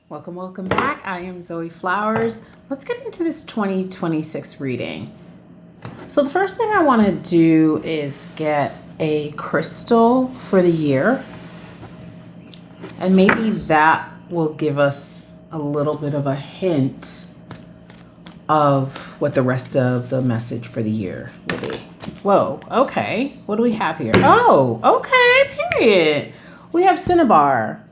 Welcome, welcome back. I am Zoe Flowers. Let's get into this 2026 reading. So the first thing I want to do is get a crystal for the year. And maybe that will give us a little bit of a hint of what the rest of the message for the year will be. Whoa, okay. What do we have here? Oh, okay, period. We have cinnabar.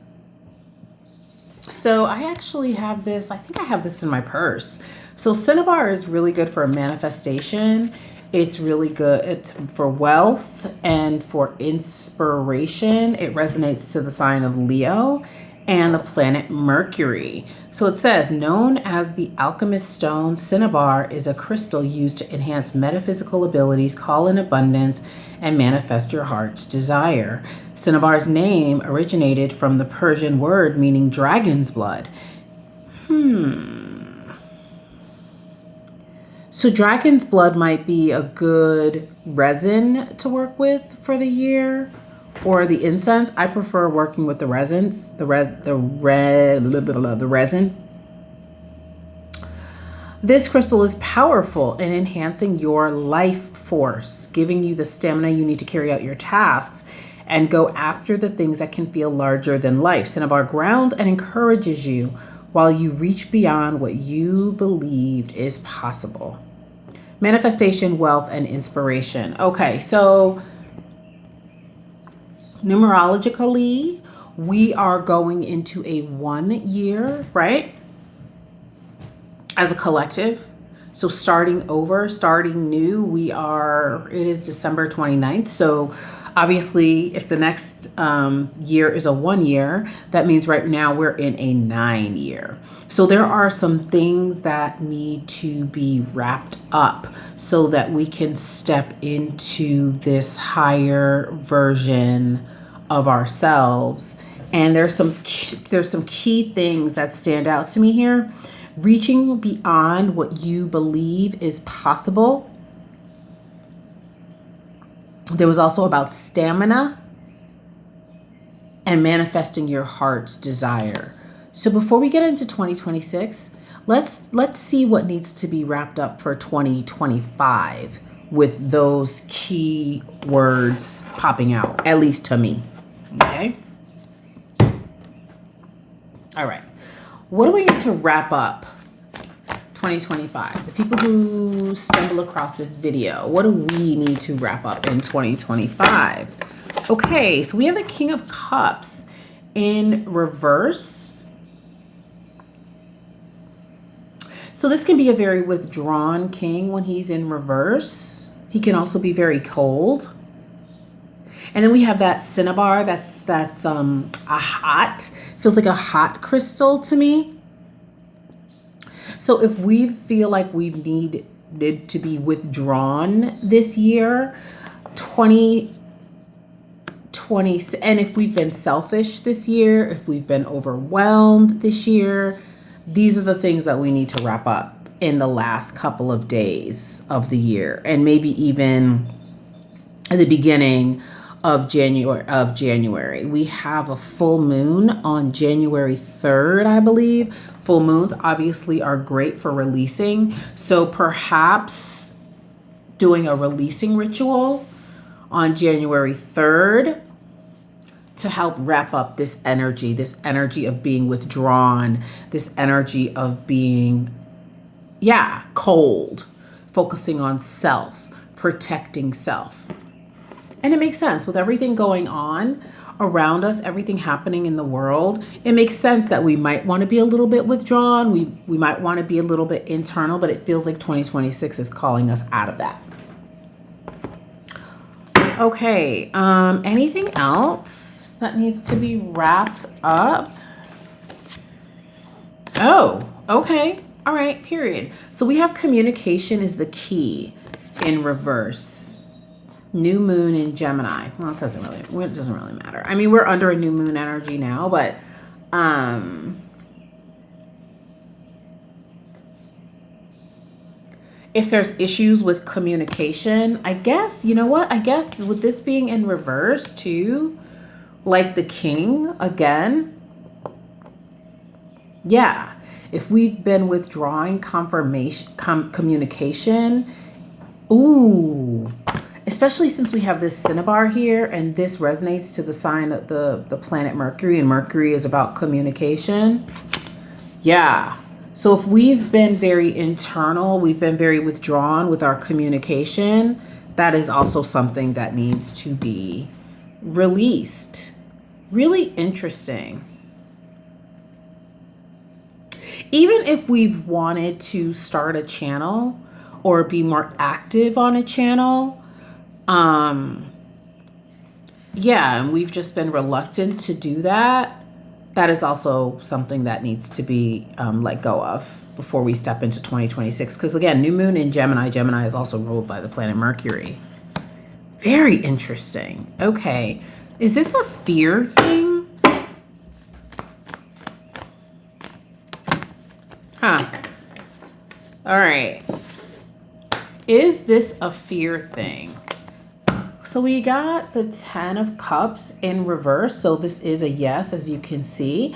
So I actually have this, I think I have this in my purse. So cinnabar is really good for manifestation. It's really good for wealth and for inspiration. It resonates to the sign of Leo and the planet Mercury. So it says, known as the alchemist stone, cinnabar is a crystal used to enhance metaphysical abilities, call in abundance, and manifest your heart's desire. Cinnabar's name originated from the Persian word meaning dragon's blood. So dragon's blood might be a good resin to work with for the year, or the incense. I prefer working with the resins, the resin. This crystal is powerful in enhancing your life force, giving you the stamina you need to carry out your tasks and go after the things that can feel larger than life. Cinnabar grounds and encourages you while you reach beyond what you believed is possible. Manifestation, wealth, and inspiration. Okay, so numerologically, we are going into a 1 year, right? As a collective. So starting over, starting new, it is December 29th. So obviously, if the next year is a 1 year, that means right now we're in a 9 year. So there are some things that need to be wrapped up so that we can step into this higher version of ourselves. And there's some key things that stand out to me here. Reaching beyond what you believe is possible. There was also about stamina and manifesting your heart's desire. So before we get into 2026, let's see what needs to be wrapped up for 2025 with those key words popping out, at least to me. Okay? All right. What do we need to wrap up 2025? The people who stumble across this video, what do we need to wrap up in 2025? Okay, so we have the King of Cups in reverse. So this can be a very withdrawn king when he's in reverse. He can also be very cold. And then we have that cinnabar. That's feels like a hot crystal to me. So if we feel like we've needed to be withdrawn this year, 2020, and if we've been selfish this year, if we've been overwhelmed this year, these are the things that we need to wrap up in the last couple of days of the year, and maybe even at the beginning of January. We have a full moon on January 3rd, I believe. Full moons obviously are great for releasing. So perhaps doing a releasing ritual on January 3rd to help wrap up this energy of being withdrawn, this energy of being, cold, focusing on self, protecting self. And it makes sense with everything going on around us, everything happening in the world. It makes sense that we might want to be a little bit withdrawn. We might want to be a little bit internal, but it feels like 2026 is calling us out of that. Okay, anything else that needs to be wrapped up? Oh, okay. All right, period. So we have communication is the key in reverse. New moon in Gemini. Well, it doesn't really matter. I mean, we're under a new moon energy now, but if there's issues with communication, I guess, you know what? I guess with this being in reverse too, like the king again, Yeah. If we've been withdrawing communication, ooh, especially since we have this cinnabar here and this resonates to the sign of the planet Mercury, and Mercury is about communication. Yeah. So if we've been very internal, we've been very withdrawn with our communication, that is also something that needs to be released. Really interesting. Even if we've wanted to start a channel or be more active on a channel, yeah, and we've just been reluctant to do that, that is also something that needs to be let go of before we step into 2026. Because again, new moon in Gemini. Gemini is also ruled by the planet Mercury. Very interesting. Okay. Is this a fear thing? Huh. All right. Is this a fear thing? So we got the 10 of Cups in reverse. So this is a yes, as you can see.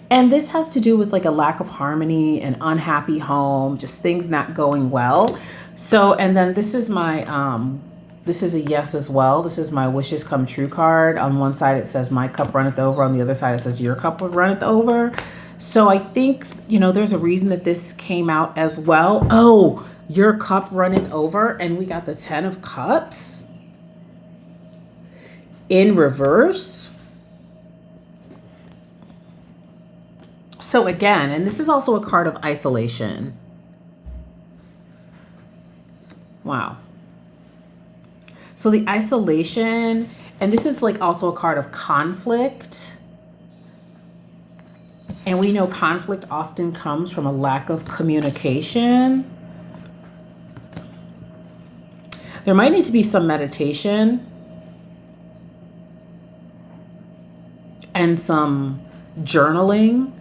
And this has to do with like a lack of harmony, an unhappy home, just things not going well. So, and then this is my, this is a yes as well. This is my wishes come true card. On one side, it says my cup runneth over. On the other side, it says your cup runneth over. So I think, you know, there's a reason that this came out as well. Oh, your cup runneth over. And we got the 10 of Cups in reverse. So again, and this is also a card of isolation. Wow. So the isolation, and this is like also a card of conflict. And we know conflict often comes from a lack of communication. There might need to be some meditation and some journaling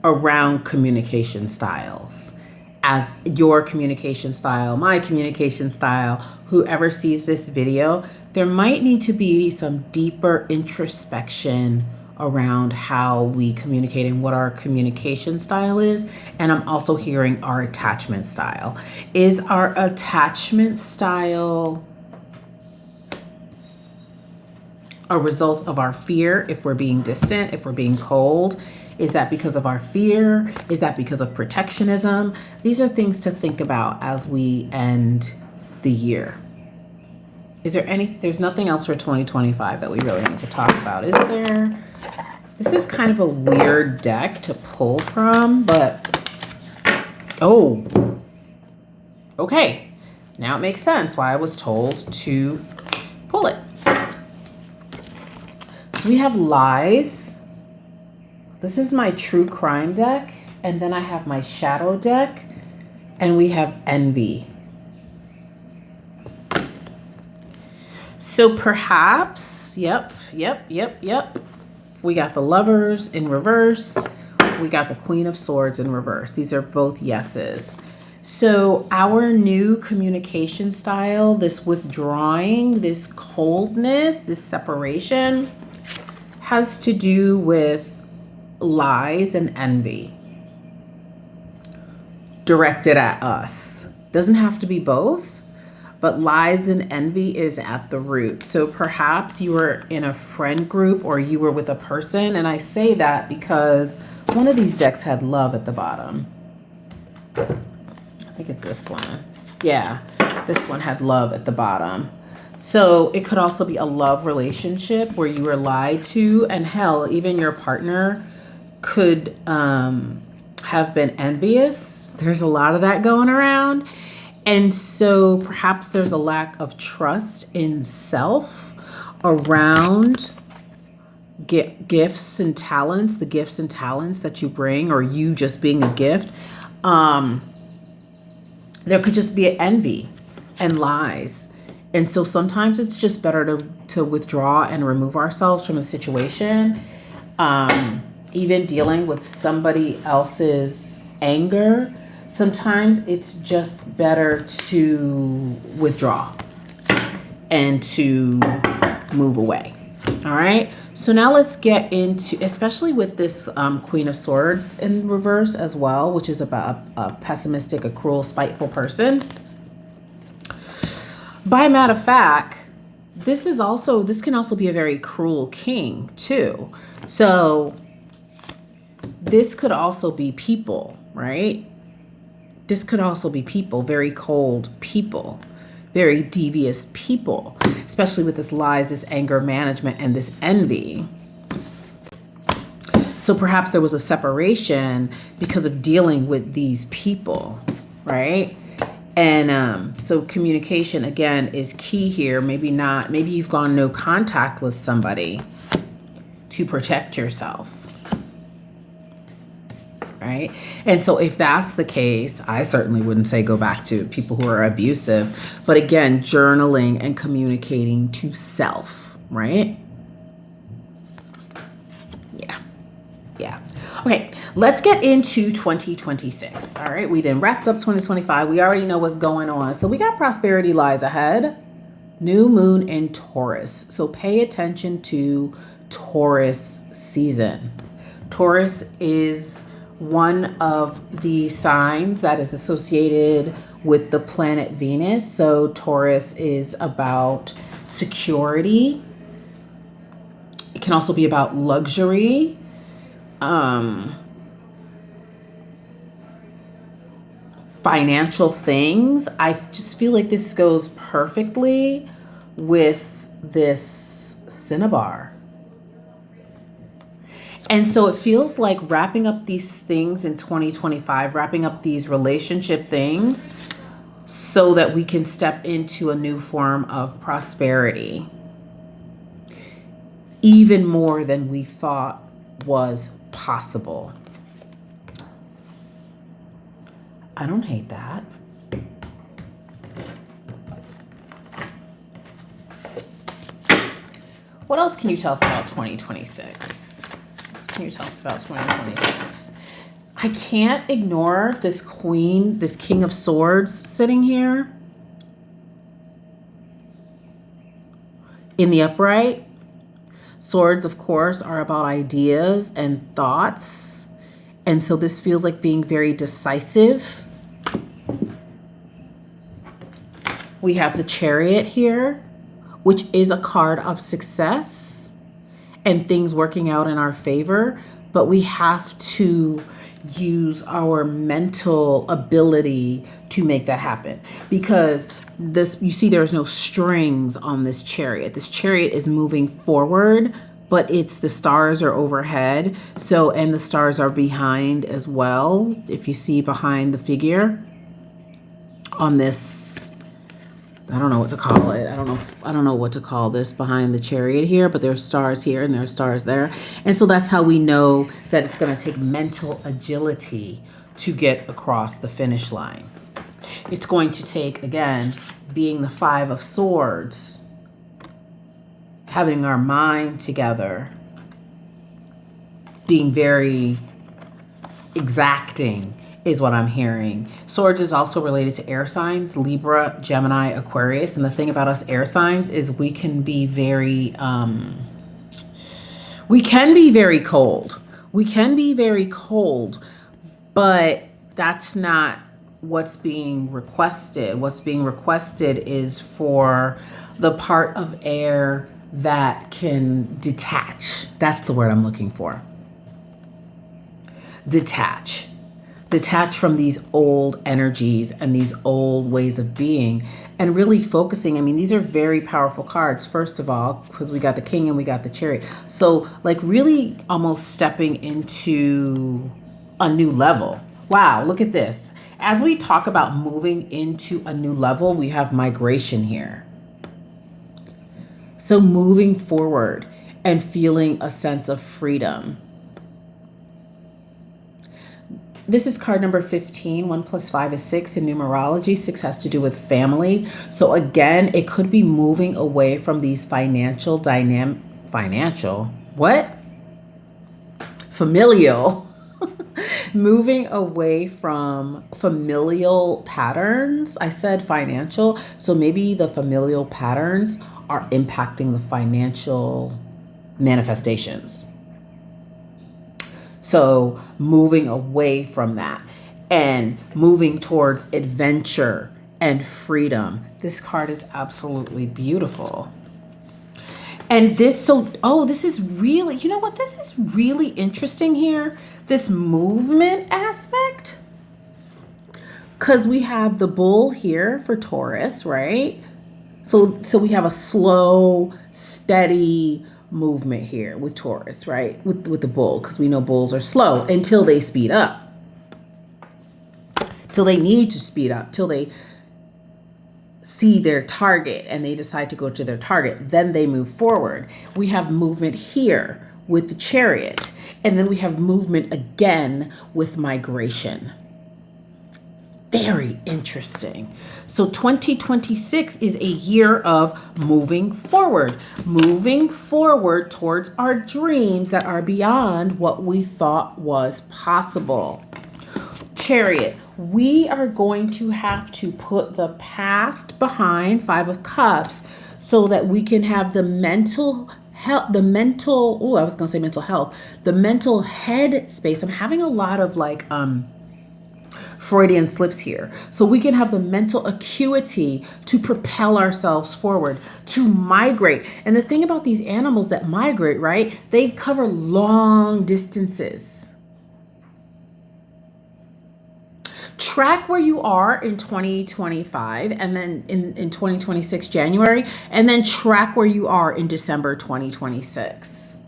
around communication styles. As your communication style, my communication style, whoever sees this video, there might need to be some deeper introspection around how we communicate and what our communication style is. And I'm also hearing our attachment style. Is our attachment style a result of our fear? If we're being distant, if we're being cold, is that because of our fear? Is that because of protectionism? These are things to think about as we end the year. Is there there's nothing else for 2025 that we really need to talk about, is there? This is kind of a weird deck to pull from, but, oh, okay. Now it makes sense why I was told to pull it. So we have lies. This is my true crime deck. And then I have my shadow deck. And we have envy. So perhaps, yep. We got the Lovers in reverse. We got the Queen of Swords in reverse. These are both yeses. So our new communication style, this withdrawing, this coldness, this separation, has to do with lies and envy directed at us. Doesn't have to be both, but lies and envy is at the root. So perhaps you were in a friend group or you were with a person, and I say that because one of these decks had love at the bottom. I think it's this one. Yeah, this one had love at the bottom. So it could also be a love relationship where you were lied to, and hell, even your partner could have been envious. There's a lot of that going around. And so perhaps there's a lack of trust in self around gifts and talents, the gifts and talents that you bring, or you just being a gift. There could just be envy and lies. And so sometimes it's just better to withdraw and remove ourselves from the situation. Even dealing with somebody else's anger, sometimes it's just better to withdraw and to move away. All right. So now let's get into, especially with this Queen of Swords in reverse as well, which is about a pessimistic, a cruel, spiteful person. By matter of fact, this can also be a very cruel king too. So this could also be people, right? This could also be people, very cold people, very devious people, especially with this lies, this anger management, and this envy. So perhaps there was a separation because of dealing with these people, right? And so communication, again, is key here. Maybe you've gone no contact with somebody to protect yourself. Right? And so if that's the case, I certainly wouldn't say go back to people who are abusive. But again, journaling and communicating to self, right? Yeah. Okay, let's get into 2026. All right, we then wrapped up 2025. We already know what's going on. So we got prosperity lies ahead. New moon in Taurus. So pay attention to Taurus season. Taurus is one of the signs that is associated with the planet Venus. So Taurus is about security. It can also be about luxury. Financial things. I just feel like this goes perfectly with this cinnabar. And so it feels like wrapping up these things in 2025, wrapping up these relationship things so that we can step into a new form of prosperity. Even more than we thought was possible. I don't hate that. What else can you tell us about 2026? What can you tell us about 2026? I can't ignore this queen, this king of swords sitting here in the upright. Swords, of course, are about ideas and thoughts. And so this feels like being very decisive. We have the Chariot here, which is a card of success and things working out in our favor. But we have to use our mental ability to make that happen, because you see there's no strings on this chariot. This chariot is moving forward, but the stars are overhead. So, and the stars are behind as well. If you see behind the figure on this, I don't know what to call it. I don't know what to call this behind the chariot here, but there's stars here and there's stars there. And so that's how we know that it's going to take mental agility to get across the finish line. It's going to take, again, being the Five of Swords, having our mind together, being very exacting is what I'm hearing. Swords is also related to air signs, Libra, Gemini, Aquarius. And the thing about us air signs is we can be very cold. We can be very cold, but that's not what's being requested. What's being requested is for the part of air that can detach. That's the word I'm looking for. Detach from these old energies and these old ways of being, and really focusing. I mean, these are very powerful cards, first of all, because we got the King and we got the Chariot. So like really almost stepping into a new level. Wow, look at this. As we talk about moving into a new level, we have migration here. So moving forward and feeling a sense of freedom. This is card number 15. 1 + 5 is 6 in numerology. 6 has to do with family. So again, it could be moving away from these familial moving away from familial patterns. I said financial. So maybe the familial patterns are impacting the financial manifestations. So moving away from that and moving towards adventure and freedom. This card is absolutely beautiful. And this, this is really, you know what? This is really interesting here. This movement aspect. Because we have the bull here for Taurus, right? So we have a slow, steady movement here with Taurus, right? With the bull, because we know bulls are slow until they speed up. Till they need to speed up, till they see their target and they decide to go to their target. Then they move forward. We have movement here with the Chariot. And then we have movement again with migration. Very interesting. So 2026 is a year of moving forward towards our dreams that are beyond what we thought was possible. Chariot, we are going to have to put the past behind, Five of Cups, so that we can have the mental health, the mental head space. I'm having a lot of Freudian slips here. So we can have the mental acuity to propel ourselves forward, to migrate. And the thing about these animals that migrate, right? They cover long distances. Track where you are in 2025 and then in 2026 January, and then track where you are in December 2026.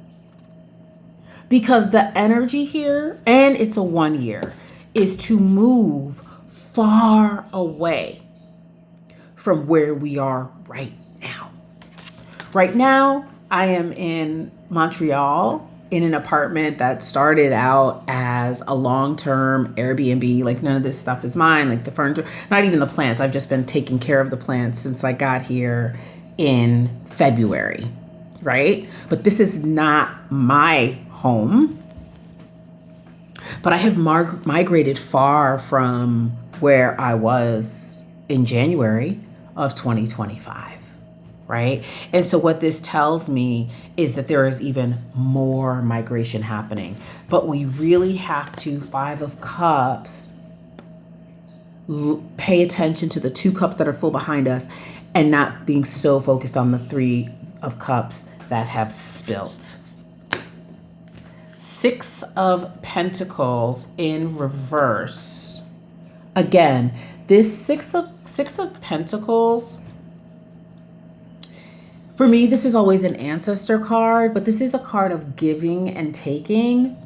Because the energy here, and it's a 1 year, is to move far away from where we are right now. Right now, I am in Montreal in an apartment that started out as a long-term Airbnb. Like, none of this stuff is mine, like the furniture, not even the plants. I've just been taking care of the plants since I got here in February, right? But this is not my home. But I have migrated far from where I was in January of 2025, right? And so what this tells me is that there is even more migration happening. But we really have to, Five of Cups, pay attention to the 2 cups that are full behind us and not being so focused on the 3 of Cups that have spilt. 6 of Pentacles in reverse. Again, this six of Pentacles, for me, this is always an ancestor card, but this is a card of giving and taking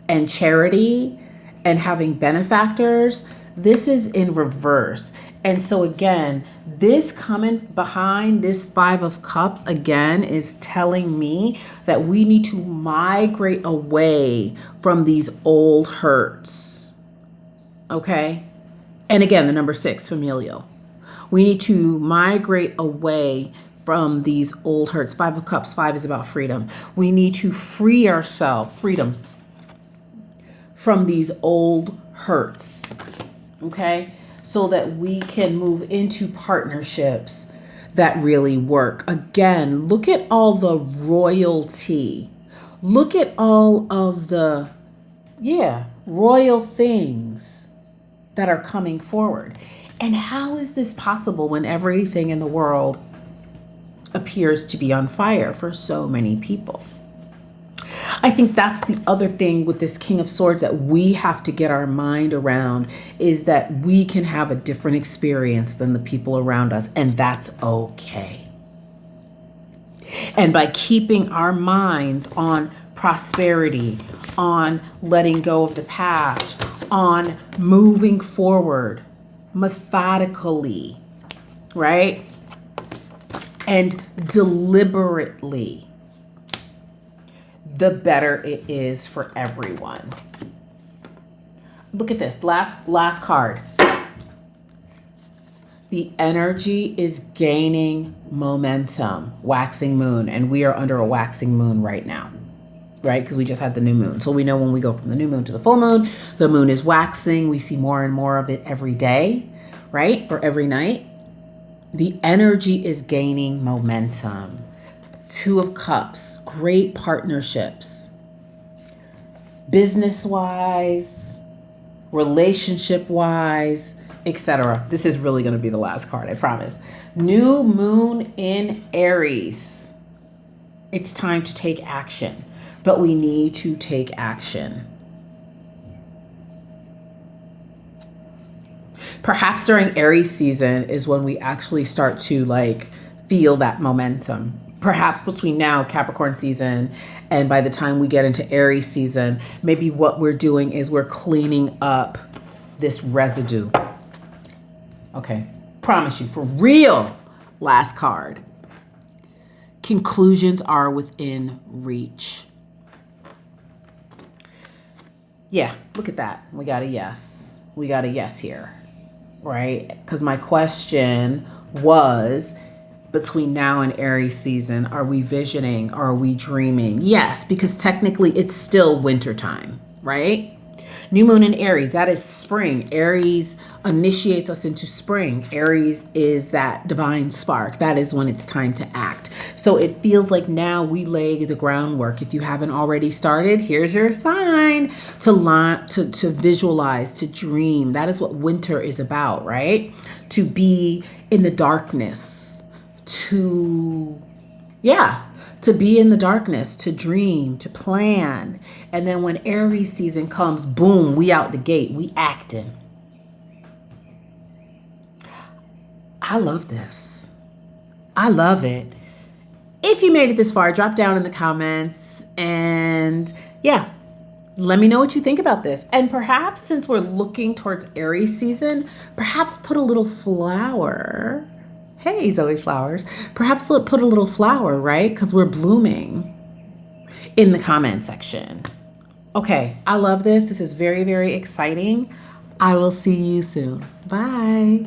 and charity and having benefactors. This is in reverse. And so again, this coming behind this 5 of Cups again is telling me that we need to migrate away from these old hurts. Okay? And again, the number 6, familial. We need to migrate away from these old hurts. 5 of Cups, 5 is about freedom. We need to free ourselves, freedom, from these old hurts. Okay? So that we can move into partnerships that really work. Again, look at all the royalty. Look at all of the, royal things that are coming forward. And how is this possible when everything in the world appears to be on fire for so many people? I think that's the other thing with this King of Swords that we have to get our mind around, is that we can have a different experience than the people around us, and that's okay. And by keeping our minds on prosperity, on letting go of the past, on moving forward methodically, right? And deliberately, the better it is for everyone. Look at this, last card. The energy is gaining momentum, waxing moon, and we are under a waxing moon right now, right? Because we just had the new moon. So we know when we go from the new moon to the full moon, the moon is waxing. We see more and more of it every day, right? Or every night. The energy is gaining momentum. Two of Cups, great partnerships. Business-wise, relationship-wise, etc. This is really going to be the last card, I promise. New moon in Aries. It's time to take action, but we need to take action. Perhaps during Aries season is when we actually start to like feel that momentum. Perhaps between now, Capricorn season, and by the time we get into Aries season, maybe what we're doing is we're cleaning up this residue. Okay, promise you, for real. Last card. Conclusions are within reach. Yeah, look at that. We got a yes. We got a yes here, right? Because my question was, between now and Aries season, are we visioning? Are we dreaming? Yes, because technically it's still wintertime, right? New moon in Aries, that is spring. Aries initiates us into spring. Aries is that divine spark. That is when it's time to act. So it feels like now we lay the groundwork. If you haven't already started, here's your sign to visualize, to dream. That is what winter is about, right? To be in the darkness, to be in the darkness, to dream, to plan. And then when Aries season comes, boom, we out the gate, we acting. I love this. I love it. If you made it this far, drop down in the comments and yeah, let me know what you think about this. And perhaps since we're looking towards Aries season, perhaps put a little flower. Hey, Zoe Flowers. Perhaps put a little flower, right? Because we're blooming, in the comment section. Okay, I love this. This is very, very exciting. I will see you soon. Bye.